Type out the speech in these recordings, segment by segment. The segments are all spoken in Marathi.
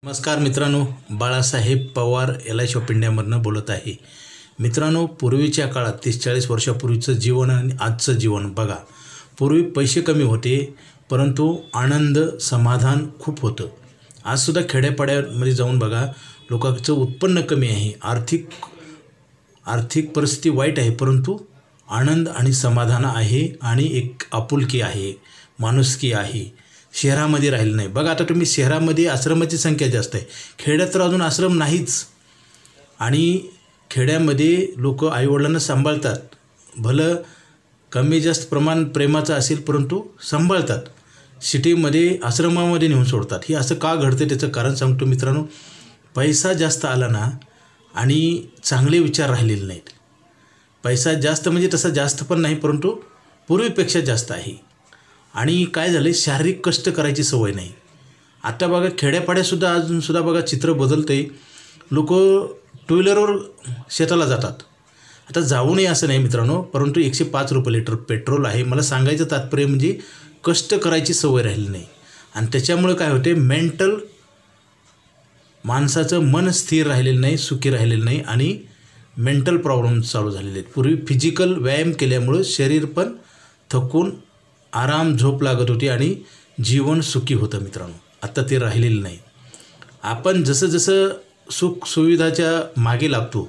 नमस्कार मित्रांनो, बाळासाहेब पवार LIC ऑफ इंडियामधनं बोलत आहे. मित्रांनो, पूर्वीच्या काळात 30-40 वर्षापूर्वीचं जीवन आणि आजचं जीवन बघा. पूर्वी पैसे कमी होते, परंतु आनंद समाधान खूप होतं. आजसुद्धा खेड्यापाड्यामध्ये जाऊन बघा, लोकांचं उत्पन्न कमी आहे, आर्थिक परिस्थिती वाईट आहे, परंतु आनंद आणि समाधान आहे आणि एक आपुलकी आहे, माणुसकी आहे. शहरामध्ये राहिलं नाही. बघा, आता तुम्ही शहरामध्ये आश्रमाची संख्या जास्त आहे, खेड्यात तर अजून आश्रम नाहीच. आणि खेड्यामध्ये लोक आईवडिलांना सांभाळतात, भलं कमी जास्त प्रमाण प्रेमाचं असेल परंतु सांभाळतात. सिटीमध्ये आश्रमामध्ये नेऊन सोडतात. हे असं का घडतं त्याचं कारण सांगतो मित्रांनो. पैसा जास्त आला ना आणि चांगले विचार राहिलेले नाहीत. पैसा जास्त म्हणजे तसा जास्त पण नाही, परंतु पूर्वीपेक्षा जास्त आहे. आणि काय झालं, शारीरिक कष्ट करायची सवय नाही. आता बघा, खेड्यापाड्यासुद्धा अजूनसुद्धा बघा चित्र बदलतं आहे. लोक टू व्हीलरवर शेताला जातात. आता जाऊ नये असं नाही मित्रांनो, परंतु 105 रुपये लिटर पेट्रोल आहे. मला सांगायचं तात्पर्य म्हणजे कष्ट करायची सवय राहिली नाही. आणि त्याच्यामुळे काय होते, माणसाचं मन स्थिर राहिलेलं नाही, सुखी राहिलेलं नाही आणि मेंटल प्रॉब्लेम चालू झालेले आहेत. पूर्वी फिजिकल व्यायाम केल्यामुळं शरीर पण थकून आराम झोप लागत होती आणि जीवन सुखी होतं मित्रांनो. आत्ता ते राहिलेलं नाही. आपण जसं जसं सुख सुविधाच्या मागे लागतो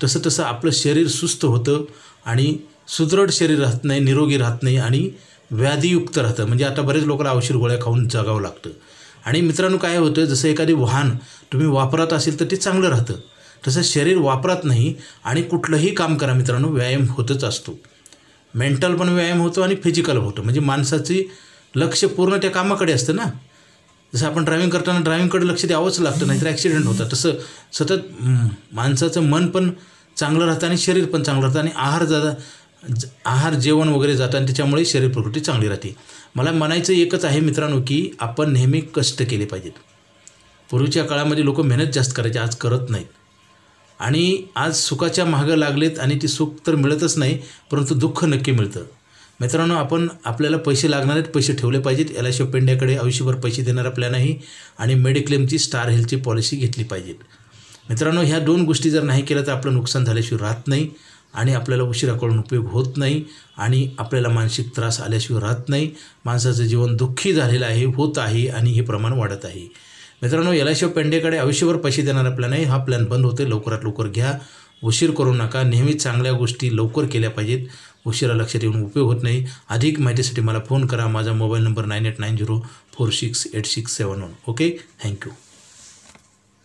तसं तसं आपलं शरीर सुस्त होतं आणि सुदृढ शरीर राहत नाही, निरोगी राहत नाही आणि व्याधीयुक्त राहतं. म्हणजे आता बरेच लोकांना औषध गोळ्या खाऊन जगावं लागतं. आणि मित्रांनो, काय होतं, जसं एखादी वाहन तुम्ही वापरत असेल तर ते चांगलं राहतं, तसं शरीर वापरत नाही. आणि कुठलंही काम करा मित्रांनो, व्यायाम होतच असतो. मेंटल पण व्यायाम होतो आणि फिजिकल होतं. म्हणजे माणसाची लक्ष पूर्ण त्या कामाकडे असतं ना. जसं आपण ड्रायव्हिंग करताना ड्रायव्हिंगकडे लक्ष द्यावंच लागतं, नाहीतर ॲक्सिडेंट होतात. तसं सतत माणसाचं मन पण चांगलं राहतं आणि शरीर पण चांगलं राहतं. आणि आहार जेवण वगैरे जातं आणि त्याच्यामुळे शरीर प्रकृती चांगली राहते. मला म्हणायचं एकच आहे मित्रांनो, की आपण नेहमी कष्ट केले पाहिजेत. पूर्वीच्या काळामध्ये लोक मेहनत जास्त करायचे, आज करत नाहीत. आणि आज सुखाच्या मागं लागलेत आणि ती सुख तर मिळतच नाही, परंतु दुःख नक्की मिळतं. मित्रांनो, आपल्याला पैसे लागणार आहेत, पैसे ठेवले पाहिजेत. LIC ऑफ इंडियाकडे आयुष्यभर पैसे देणारा प्लॅन आहे आणि मेडिक्लेमची स्टार हेल्थची पॉलिसी घेतली पाहिजेत. मित्रांनो, ह्या 2 गोष्टी जर नाही केल्या तर आपलं नुकसान झाल्याशिवाय राहत नाही आणि आपल्याला उशिराकडून उपयोग होत नाही आणि आपल्याला मानसिक त्रास आल्याशिवाय राहत नाही. माणसाचं जीवन दुःखी झालेलं आहे, होत आहे आणि हे प्रमाण वाढत आहे. मित्रांनो, LIC ऑफ इंडियाकडे आयुष्यभर पैसे देणारा प्लॅन आहे. हा प्लॅन बंद होते, लवकरात लवकर घ्या, उशीर करू नका. नेहमी चांगल्या गोष्टी लवकर केल्या पाहिजेत, उशिरा लक्षात येऊन उपयोग होत नाही. अधिक माहितीसाठी मला फोन करा. माझा मोबाईल नंबर 9890468671. Okay, thank you.